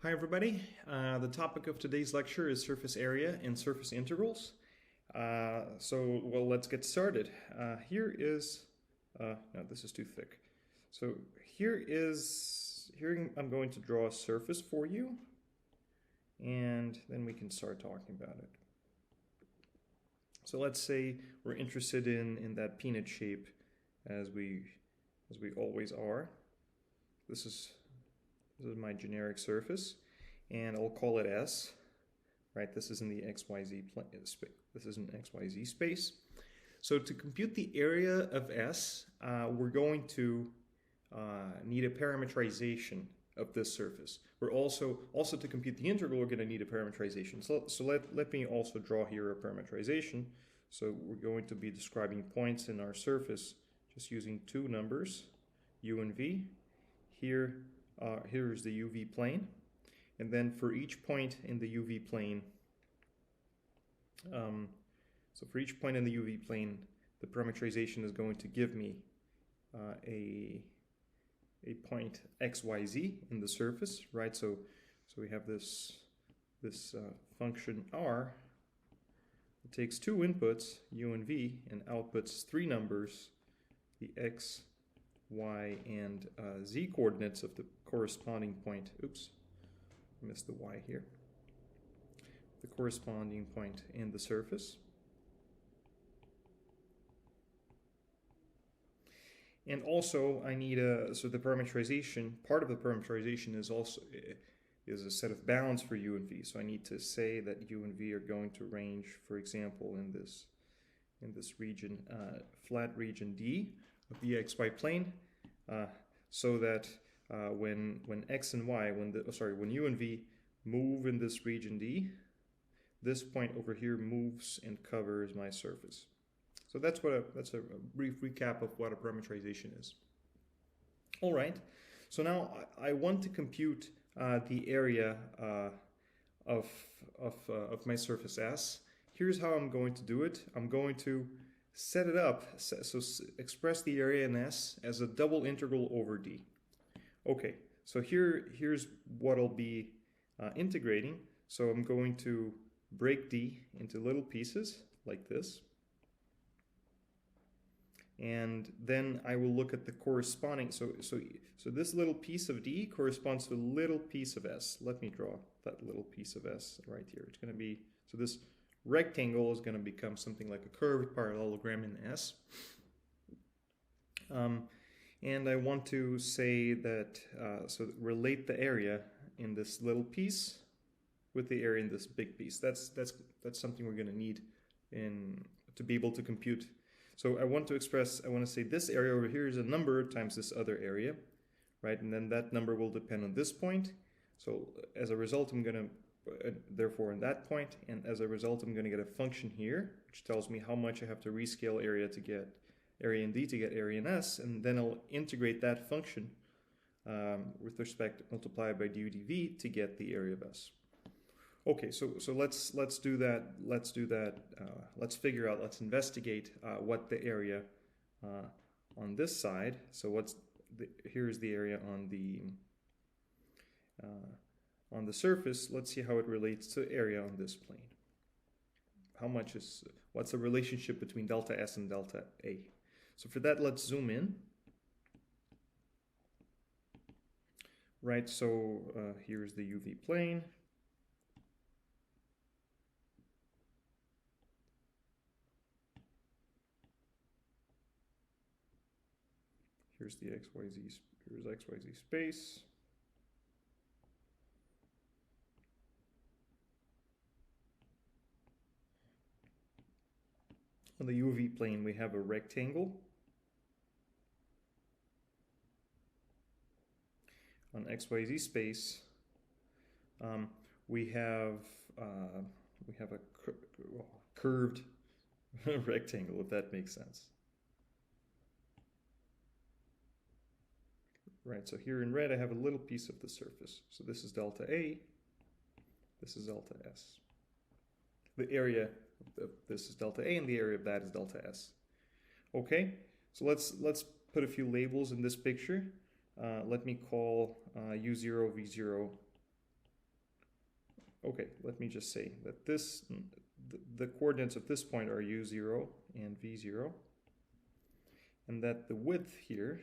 Hi everybody. The topic of today's lecture is surface area and surface integrals. Well, let's get started. Here no, this is too thick. So here I'm going to draw a surface for you, and then we can start talking about it. So let's say we're interested in that peanut shape as we always are. This is my generic surface, and I'll call it S. Right, this is in the XYZ this is an XYZ space. So to compute the area of S, we're going to need a parameterization of this surface. We're also to compute the integral, we're going to need a parameterization. So let me also draw here a parameterization. So we're going to be describing points in our surface just using two numbers, u and v. Here's the UV plane, and then for each point in the UV plane, so for each point in the UV plane, the parameterization is going to give me a point XYZ in the surface, right? So we have this function R. It takes two inputs, u and v, and outputs three numbers, the x, y, and z coordinates of the corresponding point. Oops, I missed the y here. The corresponding point in the surface. And also I need so the parameterization, part of the parameterization is a set of bounds for u and v. So I need to say that u and v are going to range, for example, in this region, flat region D of the xy plane, so that when x and y, when u and v move in this region D, this point over here moves and covers my surface. So that's a brief recap of what a parameterization is. All right. So now I want to compute the area of my surface S. Here's how I'm going to do it. I'm going to set it up, so express the area in S as a double integral over D. Okay, so here's what I'll be integrating. So I'm going to break D into little pieces like this. And then I will look at the corresponding, so this little piece of D corresponds to a little piece of S. Let me draw that little piece of S right here. It's going to be, so this rectangle is going to become something like a curved parallelogram in S. And I want to say that, so relate the area in this little piece with the area in this big piece. That's something we're going to need to be able to compute. So I want to say this area over here is a number times this other area, right? And then that number will depend on this point. So as a result, I'm going to, therefore in that point, and as a result, I'm going to get a function here, which tells me how much I have to rescale area to get area in D to get area in S, and then I'll integrate that function with respect multiplied by du dv to get the area of S. Okay, so let's do that. Let's figure out. Let's investigate what the area on this side. So here's the area on the surface. Let's see how it relates to area on this plane. What's the relationship between delta S and delta A? So for that, let's zoom in. Right. So here's the UV plane. Here's the XYZ space. On the UV plane, we have a rectangle. On XYZ space, we have a curved rectangle, if that makes sense. Right, so here in red I have a little piece of the surface. So this is delta A, this is delta S. The area of this is delta A and the area of that is delta S. Okay, so let's put a few labels in this picture. Let me call U0, V0 okay, let me just say that the coordinates of this point are u0 and v0, and that the width here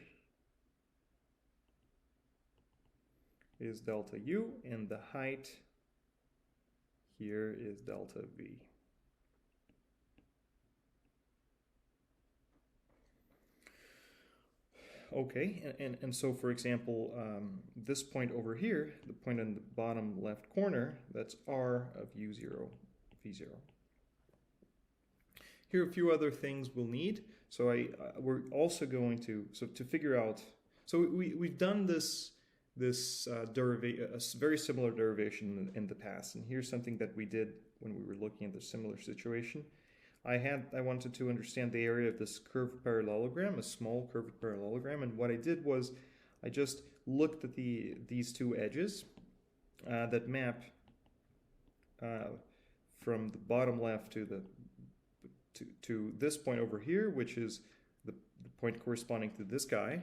is delta u, and the height here is delta v. Okay, and so for example, this point over here, the point in the bottom left corner, that's r of u0, v0. Here are a few other things we'll need. So we're also going to, so to figure out, so we've done this derivation, a very similar derivation in the past, and here's something that we did when we were looking at the similar situation. I wanted to understand the area of this curved parallelogram, a small curved parallelogram, and what I did was I just looked at these two edges that map from the bottom left to this point over here, which is the point corresponding to this guy.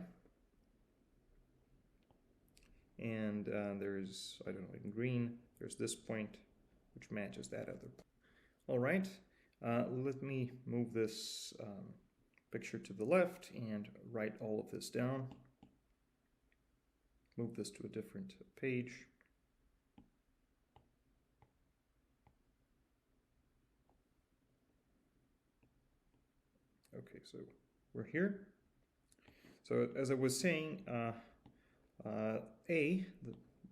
And there's, I don't know, in green, there's this point which matches that other point. All right. Let me move this picture to the left and write all of this down. Move this to a different page. Okay, so we're here. So as I was saying,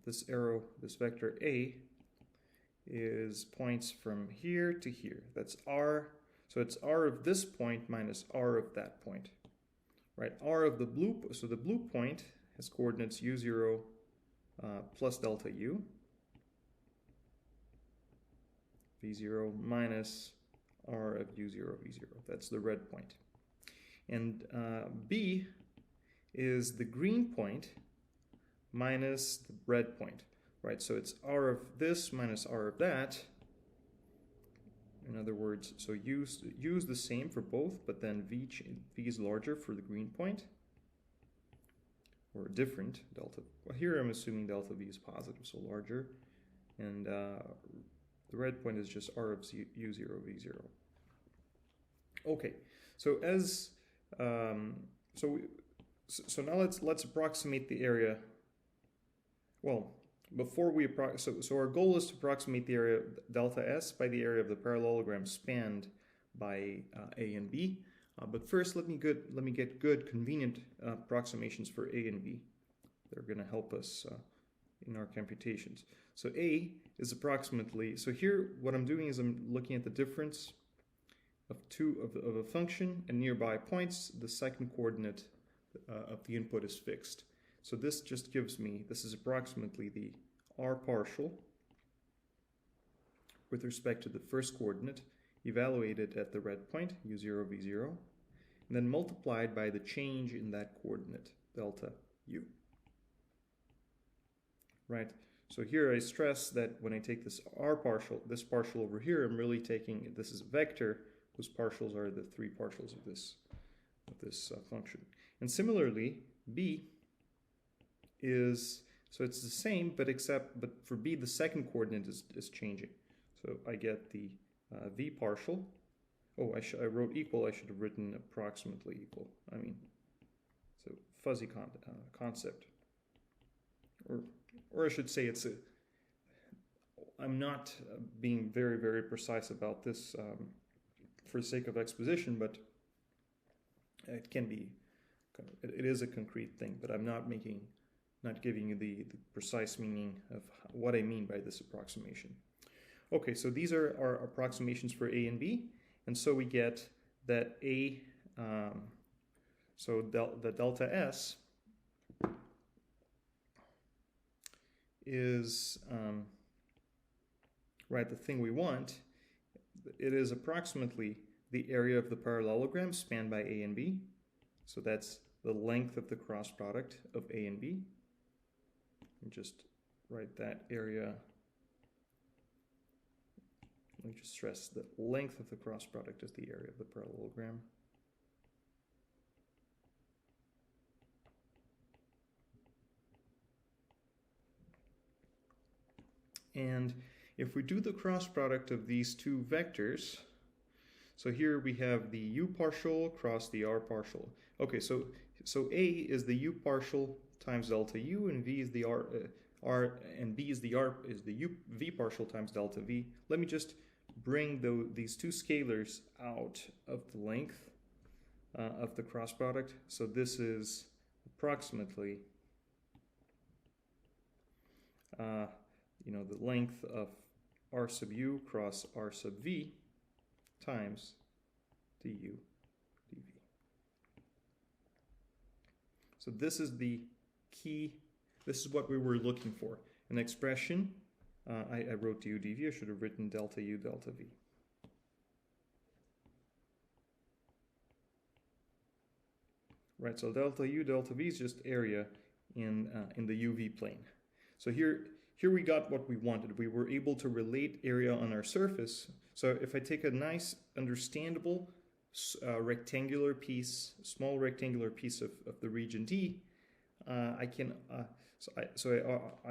this arrow, this vector A, is points from here to here. That's r. So it's r of this point minus r of that point, right? R of the blue. So the blue point has coordinates u0 plus delta u, v0 minus r of u0 v0. That's the red point. And B is the green point minus the red point. Right, so it's r of this minus r of that. In other words, so use the same for both, but then v is larger for the green point, or different delta. Well, here I'm assuming delta v is positive, so larger, and the red point is just r of u0 v0. Okay, so as so now let's approximate the area. Well, before we so our goal is to approximate the area delta S by the area of the parallelogram spanned by A and B. But first, let me get good, convenient approximations for A and B. They're going to help us in our computations. So A is approximately. So here, what I'm doing is I'm looking at the difference of of a function and nearby points. The second coordinate of the input is fixed. So this just gives me, this is approximately the r partial with respect to the first coordinate, evaluated at the red point, u0, v0, and then multiplied by the change in that coordinate, delta u. Right? So here I stress that when I take this r partial, this partial over here, I'm really taking, this is a vector, whose partials are the three partials of this function. And similarly, b is, so it's the same, but for b, the second coordinate is changing. So I get the v partial. Oh, I wrote equal. I should have written approximately equal. I mean, it's a fuzzy concept. Or I should say it's a, I'm not being very, very precise about this for the sake of exposition, but it can be, it is a concrete thing, but I'm not giving you the precise meaning of what I mean by this approximation. Okay, so these are our approximations for A and B, and so we get that A, so the delta S is, right, the thing we want. It is approximately the area of the parallelogram spanned by A and B, so that's the length of the cross product of A and B. And just write that area. Let me just stress the length of the cross product is the area of the parallelogram. And if we do the cross product of these two vectors, so here we have the u partial cross the r partial. Okay, so A is the u partial times delta u, and V is the r, and B is the u v partial times delta v. Let me just bring these two scalars out of the length of the cross product. So this is approximately the length of r sub u cross r sub v times du dv. So this is the key, this is what we were looking for. An expression, I wrote du dv, I should have written delta u delta v. Right, so delta u delta v is just area in the uv plane. So here we got what we wanted. We were able to relate area on our surface. So if I take a nice, understandable rectangular piece, small rectangular piece of the region D, I can, I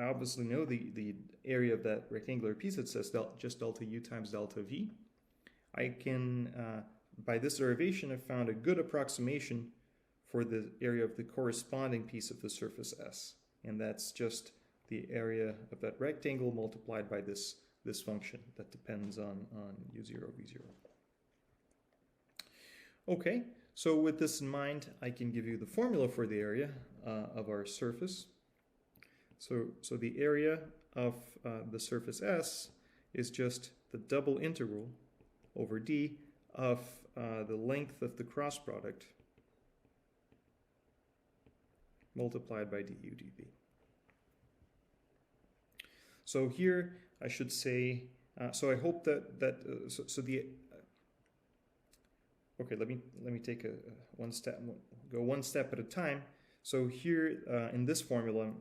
obviously know the area of that rectangular piece that says just delta U times delta V. I can, by this derivation, I found a good approximation for the area of the corresponding piece of the surface S. And that's just the area of that rectangle multiplied by this function that depends on U0, V0. Okay, so with this in mind, I can give you the formula for the area of our surface. So the area of the surface S is just the double integral over D of the length of the cross product multiplied by du dv. So here I should say, so I hope that okay, let me take go one step at a time. So here in this formula,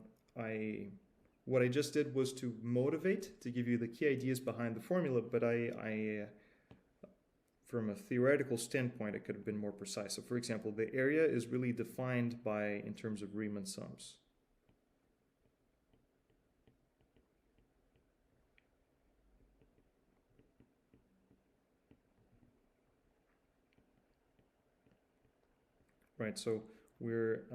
what I just did was to motivate, to give you the key ideas behind the formula, but I from a theoretical standpoint, I could have been more precise. So for example, the area is really defined in terms of Riemann sums. Right, so we're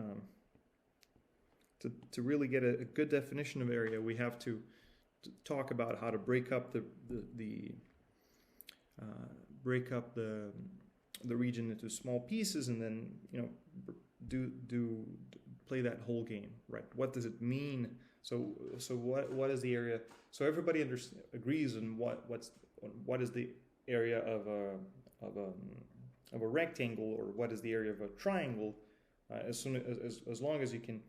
to really get a good definition of area, we have to talk about how to break up the region into small pieces, and then play that whole game. Right, what does it mean? So what is the area? So everybody agrees on what is the area of a rectangle, or what is the area of a triangle, as long as you can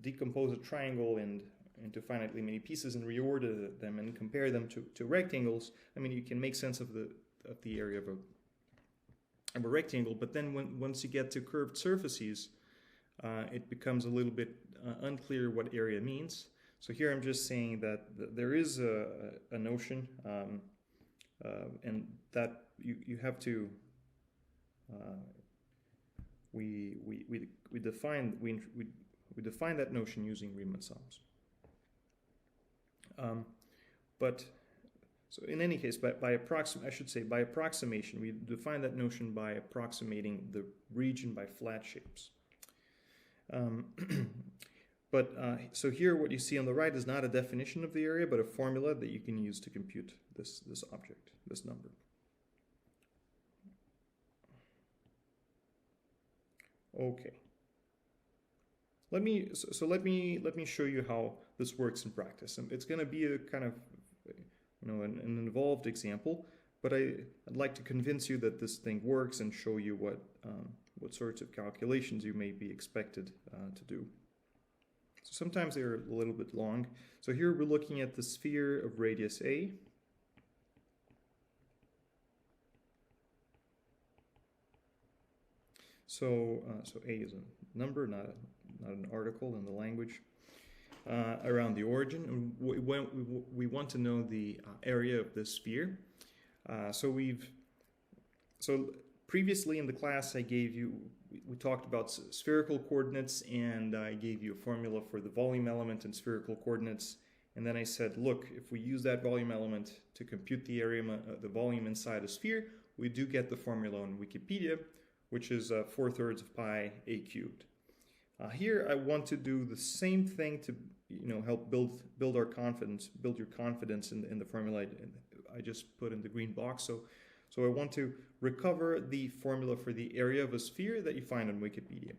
decompose a triangle into finitely many pieces and reorder them and compare them to rectangles. I mean, you can make sense of the area of a rectangle. But then once you get to curved surfaces, it becomes a little bit unclear what area means. So here I'm just saying that there is a notion, and that you have to we define that notion using Riemann sums. But so in any case, by approximation, we define that notion by approximating the region by flat shapes. So here what you see on the right is not a definition of the area, but a formula that you can use to compute this object, this number. Okay. Let me show you how this works in practice. And it's going to be a kind of an involved example, but I'd like to convince you that this thing works and show you what sorts of calculations you may be expected to do. So sometimes they're a little bit long. So here we're looking at the sphere of radius A. So A is a number, not an article in the language. Around the origin, and we want to know the area of this sphere. So previously in the class we talked about spherical coordinates, and I gave you a formula for the volume element and spherical coordinates, And then I said, look, if we use that volume element to compute the area, the volume inside a sphere, we do get the formula on Wikipedia, which is 4/3 of pi a cubed. Here I want to do the same thing to help build our confidence, build your confidence in the formula I just put in the green box. So I want to recover the formula for the area of a sphere that you find on Wikipedia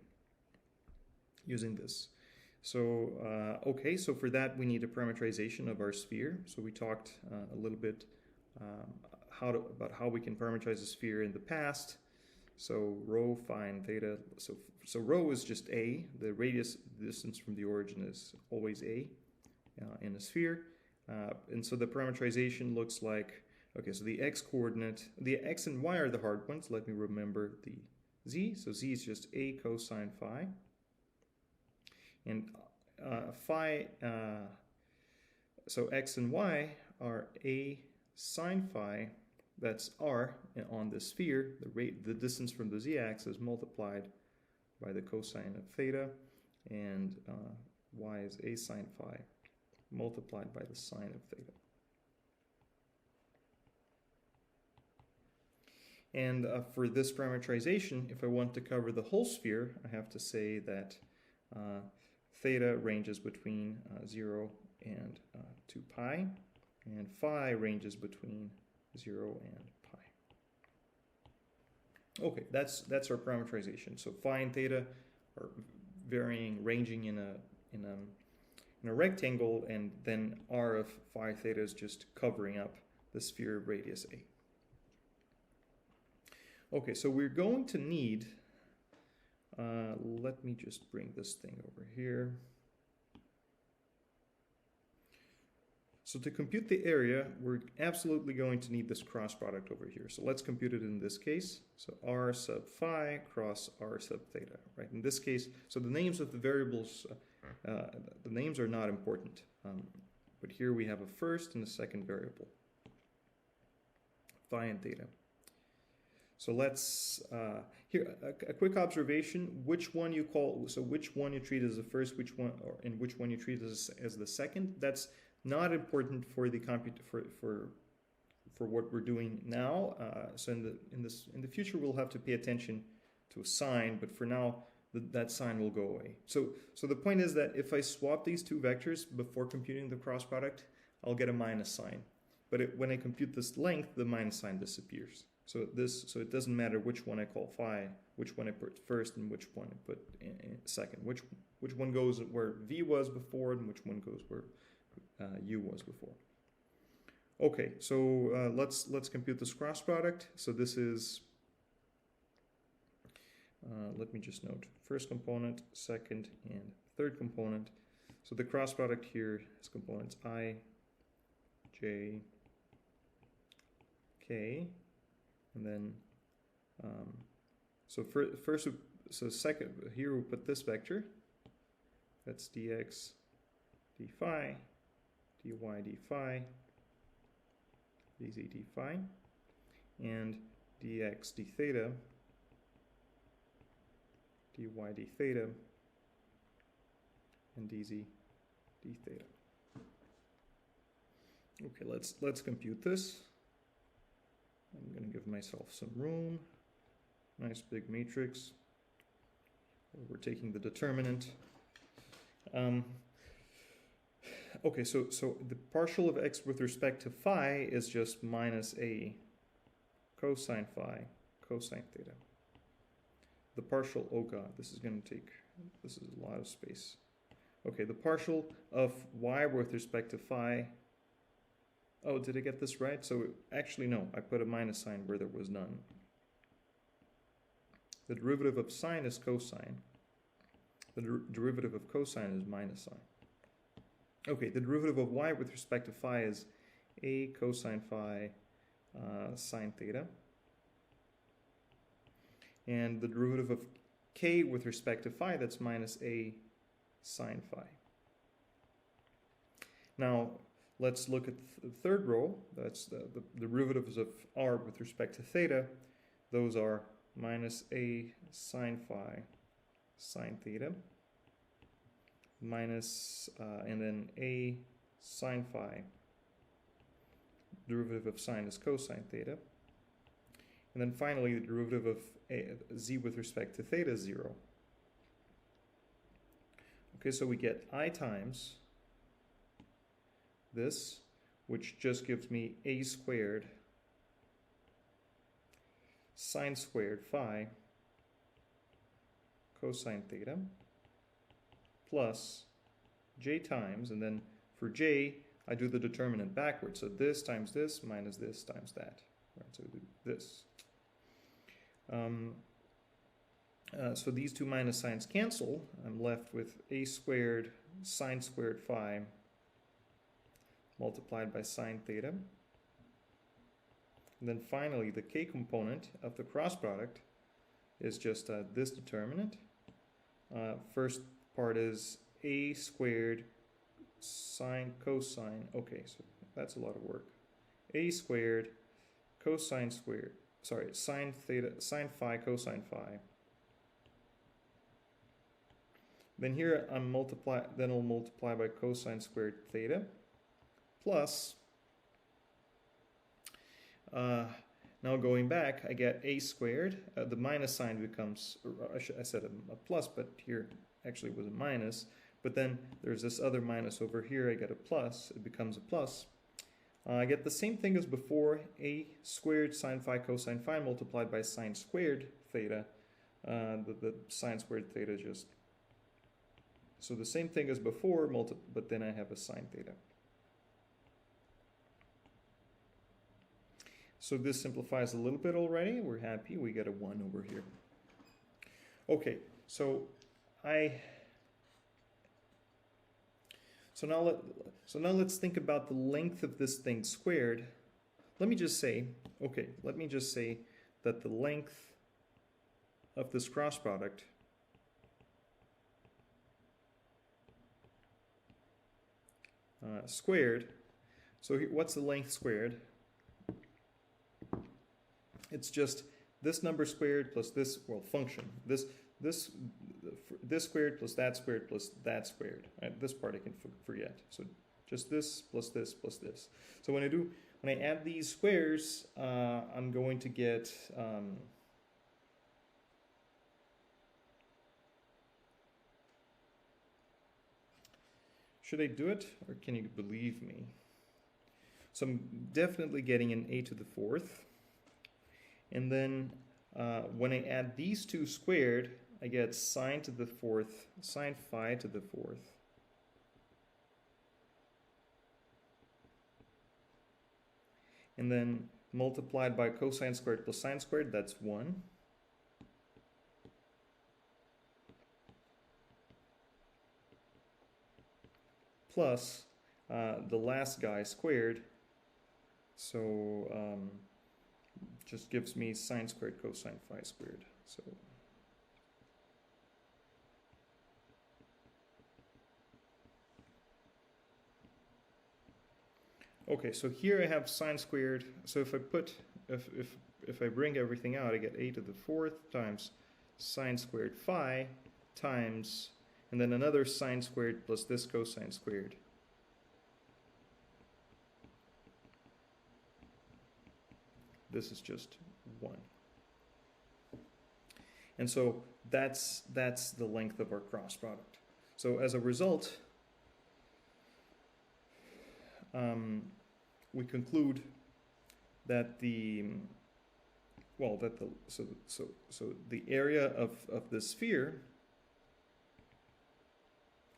using this. So, okay, so for that we need a parameterization of our sphere. So we talked a little bit about how we can parameterize a sphere in the past. So rho, phi, and theta. So rho is just a. The radius distance from the origin is always a in a sphere. And so the parameterization looks like, okay, so the x coordinate, the x and y are the hard ones. Let me remember the z. So z is just a cosine phi. And phi, so x and y are a sine phi, that's r on the sphere, the distance from the z-axis multiplied by the cosine of theta, and y is a sine phi multiplied by the sine of theta. And for this parameterization, if I want to cover the whole sphere, I have to say that theta ranges between 0 and 2 pi, and phi ranges between 0 and pi. Okay, that's our parameterization. So phi and theta are ranging in a rectangle, and then r of phi theta is just covering up the sphere of radius a. Okay, so we're going to need, let me just bring this thing over here. So to compute the area, we're absolutely going to need this cross product over here. So let's compute it in this case. So r sub phi cross r sub theta, right? In this case, so the names of the variables, the names are not important. But here we have a first and a second variable, phi and theta. So let's, here, a quick observation, which one you treat as the first, and which one you treat as the second, that's not important for the for what we're doing now. So in the future we'll have to pay attention to a sign, but for now that sign will go away. So the point is that if I swap these two vectors before computing the cross product, I'll get a minus sign. But when I compute this length, the minus sign disappears. So it doesn't matter which one I call phi, which one I put first, and which one I put in second. Which one goes where v was before, and which one goes where u was before. Okay, so let's compute this cross product. So this is, let me just note, first component, second, and third component. So the cross product here is components I, j, k, and then second, here we'll put this vector, that's dx d phi, dy d phi, dz d phi, and dx d theta, dy d theta, and dz d theta. Okay, let's compute this. I'm going to give myself some room. Nice big matrix. We're taking the determinant. Okay, so the partial of x with respect to phi is just minus a cosine phi cosine theta. The partial, oh god, this is a lot of space. Okay, the partial of y with respect to phi. Oh, did I get this right? So actually, no, I put a minus sign where there was none. The derivative of sine is cosine. The derivative of cosine is minus sine. Okay, the derivative of y with respect to phi is a cosine phi sine theta. And the derivative of k with respect to phi, that's minus a sine phi. Now, let's look at the third row. That's the derivatives of r with respect to theta. Those are minus a sine phi sine theta, minus, and then a sine phi. Derivative of sine is cosine theta. And then finally, the derivative of z with respect to theta is 0. Okay, so we get I times this, which just gives me a squared sine squared phi cosine theta plus j times, and then for j, I do the determinant backwards. So this times this minus this times that. Right, so we do this. So these two minus signs cancel. I'm left with a squared sine squared phi multiplied by sine theta. And then finally, the k component of the cross product is just this determinant. First part is a squared sine cosine. Okay, so that's a lot of work. A squared cosine squared. Sorry, sine theta, sine phi cosine phi. Then here I'll multiply by cosine squared theta plus. Now going back, I get a squared. The minus sign becomes, I said a plus, but here actually it was a minus. But then there's this other minus over here. I get a plus. It becomes a plus. I get the same thing as before, a squared sine phi cosine phi multiplied by sine squared theta. The sine squared theta just... So the same thing as before, but then I have a sine theta. So this simplifies a little bit already. We're happy. We get a 1 over here. Okay, so now let's think about the length of this thing squared. Let me just say that the length of this cross product squared. So what's the length squared? It's just this number squared plus this, well, function. This squared plus that squared plus that squared. Right? This part I can forget. So just this plus this plus this. So when I add these squares, I'm going to get should I do it, or can you believe me? So I'm definitely getting an a to the fourth. And then when I add these two squared, I get sine to the fourth, sine phi to the fourth. And then multiplied by cosine squared plus sine squared, that's 1. Plus the last guy squared. So just gives me sine squared cosine phi squared. So okay, so here I have sine squared. So if I bring everything out, I get a to the fourth times sine squared phi times, and then another sine squared plus this cosine squared. This is just 1. And so that's the length of our cross product. So as a result, we conclude that the area of the sphere.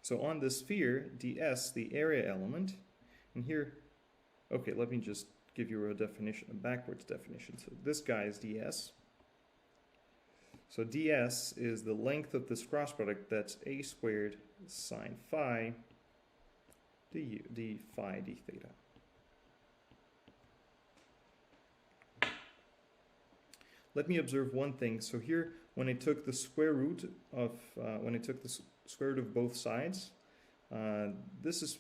So on the sphere, ds, the area element, and here, okay, let me just give you a definition, a backwards definition. So this guy is ds. So ds is the length of this cross product. That's a squared sine phi d phi d theta. Let me observe one thing. So here, when I took the square root of both sides, this is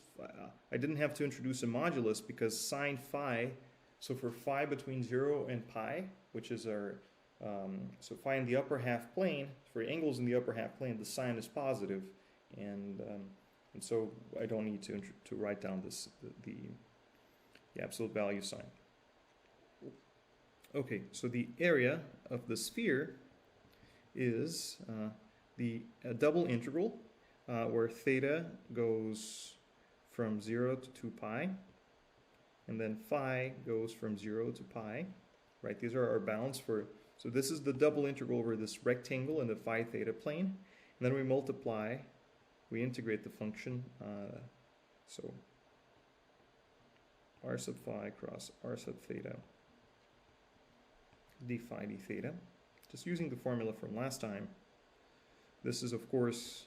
I didn't have to introduce a modulus because sine phi. So for phi between 0 and pi, which is our so phi in the upper half plane, for angles in the upper half plane, the sign is positive, and And so I don't need to write down the absolute value sign. Okay, so the area of the sphere is the double integral where theta goes from 0 to 2 pi, and then phi goes from 0 to pi, right? These are our bounds for, so this is the double integral over this rectangle in the phi theta plane, and then we multiply, we integrate the function, so r sub phi cross r sub theta d phi d theta. Just using the formula from last time, this is of course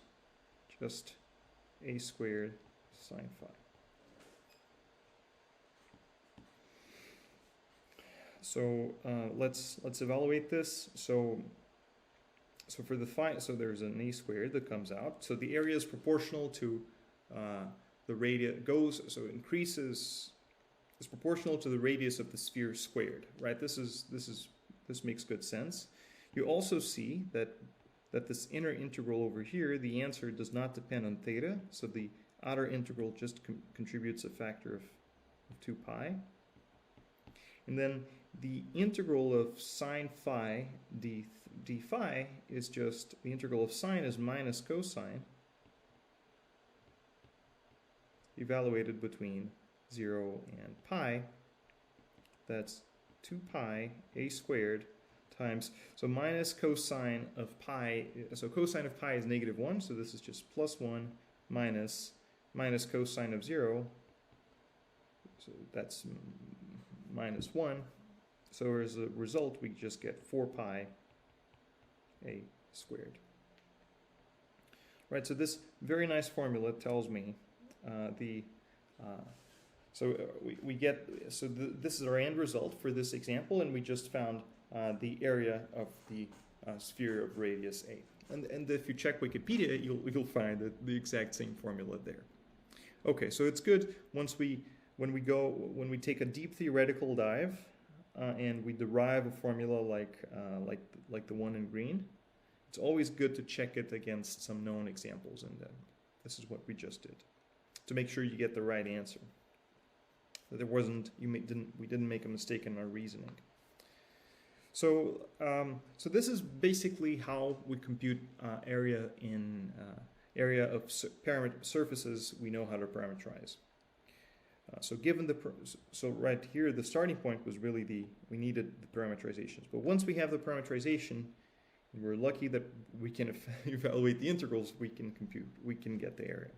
just a squared sine phi. So let's evaluate this. So for the phi, so there's an a squared that comes out. So the area is proportional to the radius, so it increases, is proportional to the radius of the sphere squared, right? This makes good sense. You also see that this inner integral over here, the answer does not depend on theta, so the outer integral just contributes a factor of 2 pi. And then the integral of sine phi d phi is just, the integral of sine is minus cosine evaluated between 0 and pi. That's 2 pi a squared times, so minus cosine of pi, so cosine of pi is -1, so this is just +1 minus cosine of 0, so that's -1. So as a result, we just get 4 pi a squared. Right, so this very nice formula tells me this is our end result for this example, and we just found the area of the sphere of radius a. And if you check Wikipedia, you'll find the exact same formula there. Okay, so it's good when we take a deep theoretical dive and we derive a formula like the one in green. It's always good to check it against some known examples, and this is what we just did to make sure you get the right answer. That we didn't make a mistake in our reasoning. So this is basically how we compute area of surfaces we know how to parameterize. So right here, the starting point was really we needed the parameterizations. But once we have the parameterization, and we're lucky that we can evaluate the integrals, we can get the area.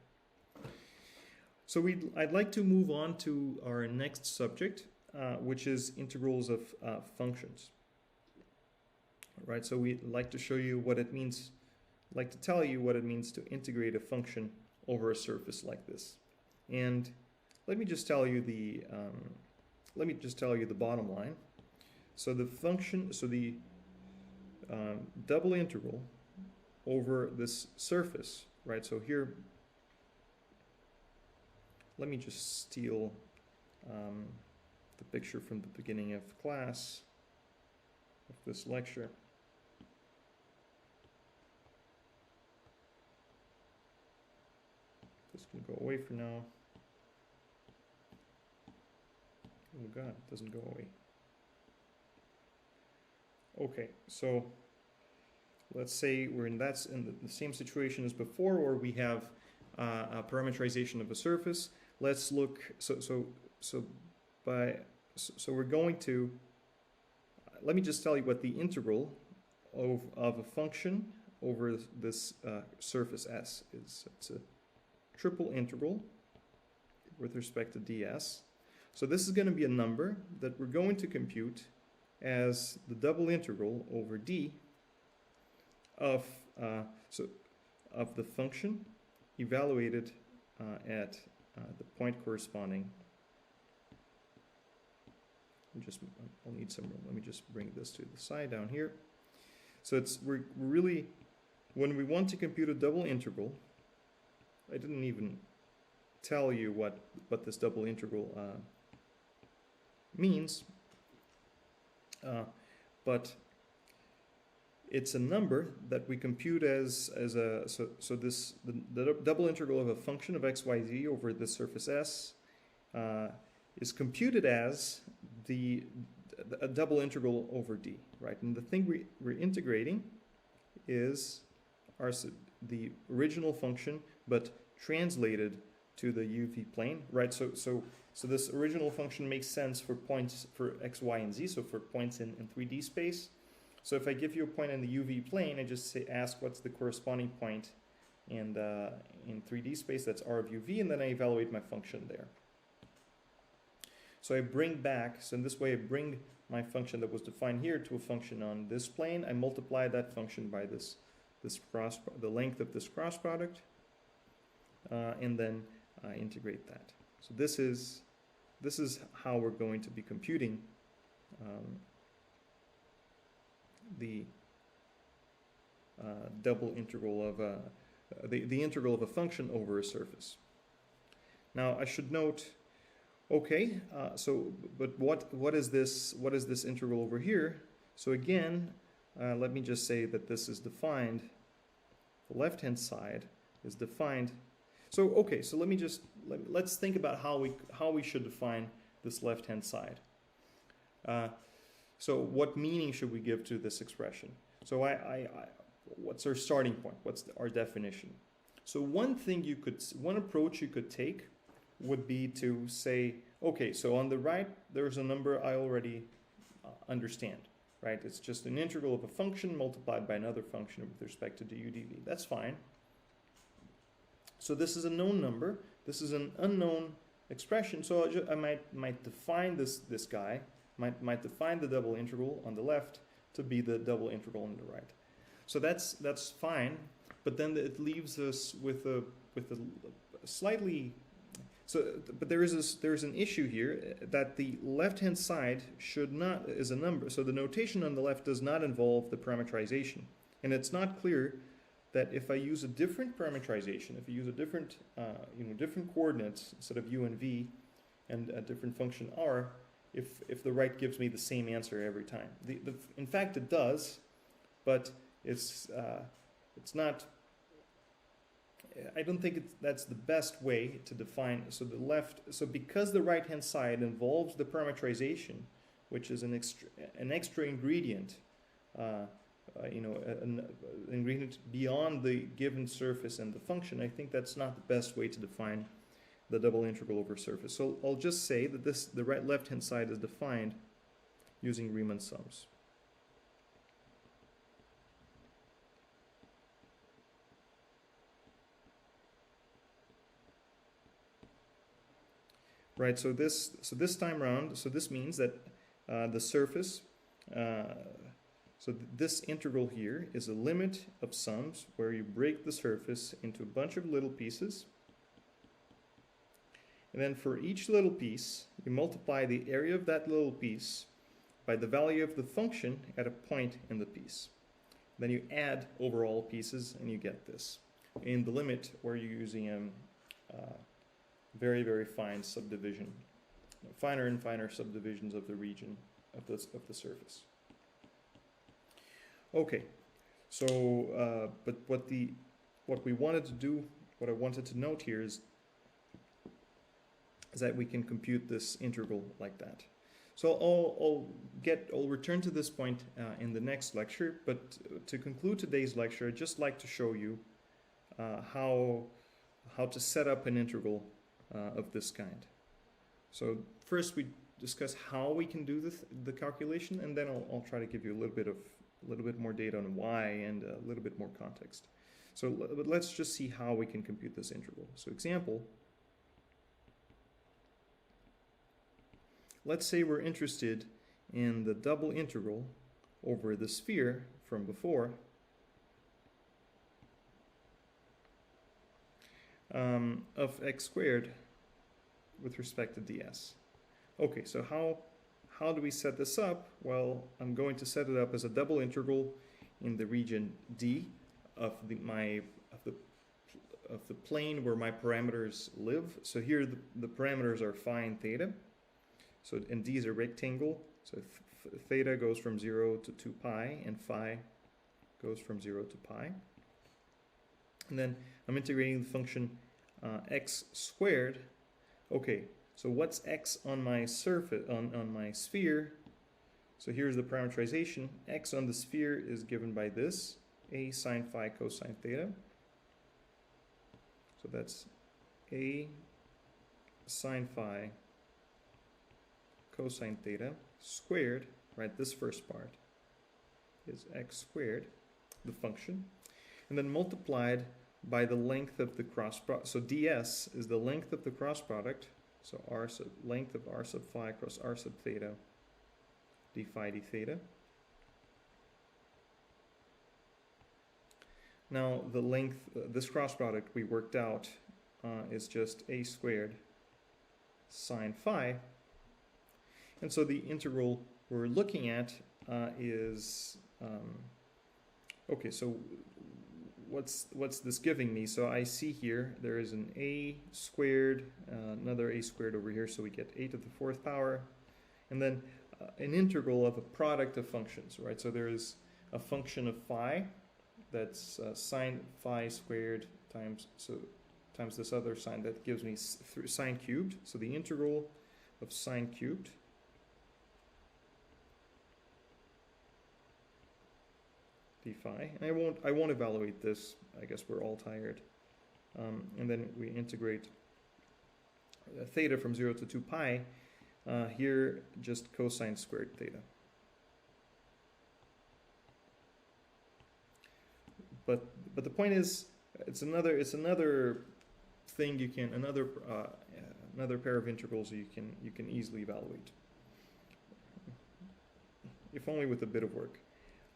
So I'd like to move on to our next subject, which is integrals of functions. Right, so we'd like to show you what it means, like to tell you what it means to integrate a function over a surface like this. And let me just tell you the bottom line. So the function, so the double integral over this surface, right? So here, let me just steal the picture from the beginning of class of this lecture. This can go away for now. Oh God, it doesn't go away. Okay, so let's say we're in the same situation as before, where we have a parameterization of a surface. Let's look. So we're going to. Let me just tell you what the integral of a function over this surface S is. It's a triple integral with respect to ds. So this is going to be a number that we're going to compute as the double integral over d of the function evaluated at the point corresponding. I'll need some room. Let me just bring this to the side down here. So we're really, when we want to compute a double integral, I didn't even tell you what this double integral means, but it's a number that we compute as a, so this, the double integral of a function of x, y, z over the surface S is computed as a double integral over d, right? And the thing we're integrating is the original function, but translated to the UV plane, right? So this original function makes sense for points for x, y, and z, so for points in 3D space. So if I give you a point in the UV plane, I just ask what's the corresponding point in 3D space, that's r of uv, and then I evaluate my function there. So I bring back, so in this way I bring my function that was defined here to a function on this plane. I multiply that function by the length of this cross product, and then integrate that. So this is how we're going to be computing the double integral of the integral of a function over a surface. Now I should note, okay, but what is this integral over here? So again, let me just say that this is defined. The left-hand side is defined. So okay, so let's think about how we should define this left-hand side. So what meaning should we give to this expression? So what's our starting point? What's our definition? So one approach you could take would be to say, okay, so on the right there's a number I already understand, right? It's just an integral of a function multiplied by another function with respect to du dv. That's fine. So this is a known number. This is an unknown expression. So I might define this guy. Might define the double integral on the left to be the double integral on the right. So that's fine, but then it leaves us with a slightly, but there's an issue here that the left-hand side is a number. So the notation on the left does not involve the parameterization, and it's not clear that if I use a different parameterization, if I use a different different coordinates instead of u and v, and a different function r, if the right gives me the same answer every time. In fact, it does, but it's not. I don't think that's the best way to define. So because the right-hand side involves the parameterization, which is an extra ingredient, an ingredient beyond the given surface and the function, I think that's not the best way to define the double integral over surface. So I'll just say that the left-hand side is defined using Riemann sums. Right. So this time around, so this means that the surface. This integral here is a limit of sums where you break the surface into a bunch of little pieces. And then for each little piece, you multiply the area of that little piece by the value of the function at a point in the piece. Then you add over all pieces and you get this. In the limit, where you're using very, very fine subdivision, finer and finer subdivisions of the region of the surface. Okay, so but what we wanted to do, what I wanted to note here is that we can compute this integral like that. So I'll return to this point in the next lecture, but to conclude today's lecture, I'd just like to show you how to set up an integral of this kind. So first we discuss how we can do the calculation, and then I'll try to give you a little bit more data on why and a little bit more context. So but let's just see how we can compute this integral. So example, let's say we're interested in the double integral over the sphere from before of x squared with respect to ds. Okay, so how do we set this up? Well, I'm going to set it up as a double integral in the region D of the plane where my parameters live. So here the parameters are phi and theta. So and D is a rectangle. So theta goes from 0 to 2 pi, and phi goes from 0 to pi. And then I'm integrating the function x squared. Okay, so what's x on my surface, on my sphere? So here's the parameterization. X on the sphere is given by this, a sine phi cosine theta. So that's a sine phi cosine theta squared, right? This first part is x squared, the function, and then multiplied by the length of the cross product. So ds is the length of the cross product. So r sub length of r sub phi cross r sub theta d phi d theta. Now the length, this cross product we worked out is just a squared sine phi. And so the integral we're looking at is, okay, so what's this giving me? So I see here there is an a squared, another a squared over here, so we get a to the fourth power, and then an integral of a product of functions, right? So there is a function of phi that's sine phi squared times this other sine that gives me sine cubed. So the integral of sine cubed d phi. And I won't evaluate this. I guess we're all tired. And then we integrate theta from 0 to 2 pi. Here just cosine squared theta. But the point is, it's another thing you can, another pair of integrals you can easily evaluate, if only with a bit of work.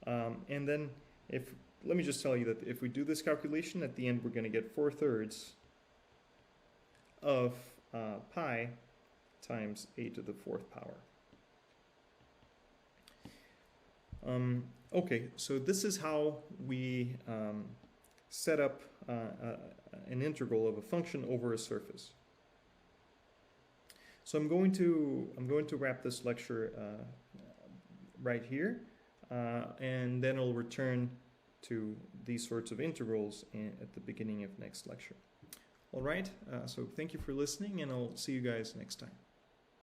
And then let me just tell you that if we do this calculation, at the end we're going to get 4/3 of pi times a to the fourth power. Okay, so this is how we set up an integral of a function over a surface. So I'm going to wrap this lecture right here, and then I'll return to these sorts of integrals at the beginning of next lecture. All right, so thank you for listening, and I'll see you guys next time.